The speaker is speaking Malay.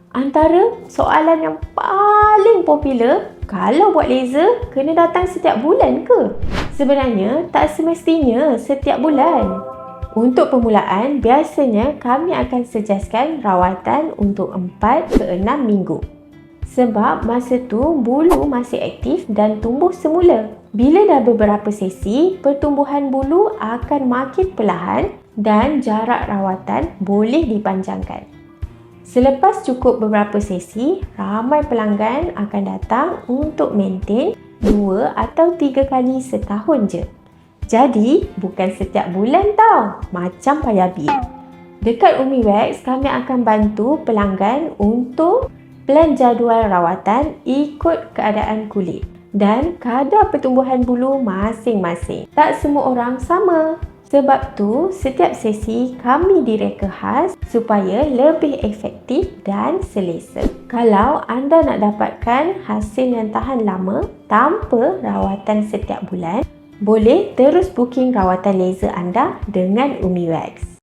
Antara soalan yang paling popular, kalau buat laser, kena datang setiap bulan ke? Sebenarnya, tak semestinya setiap bulan. Untuk permulaan, biasanya kami akan sejaskan rawatan untuk 4 ke 6 minggu. Sebab masa tu bulu masih aktif dan tumbuh semula. Bila dah beberapa sesi, pertumbuhan bulu akan makin perlahan dan jarak rawatan boleh dipanjangkan. Selepas cukup beberapa sesi, ramai pelanggan akan datang untuk maintain 2 atau 3 kali setahun je. Jadi, bukan setiap bulan tau, macam payah bil. Dekat Umi Wax, kami akan bantu pelanggan untuk plan jadual rawatan ikut keadaan kulit dan kadar pertumbuhan bulu masing-masing. Tak semua orang sama. Sebab tu, setiap sesi kami direka khas supaya lebih efektif dan selesa. Kalau anda nak dapatkan hasil yang tahan lama tanpa rawatan setiap bulan, boleh terus booking rawatan laser anda dengan Umi Wax.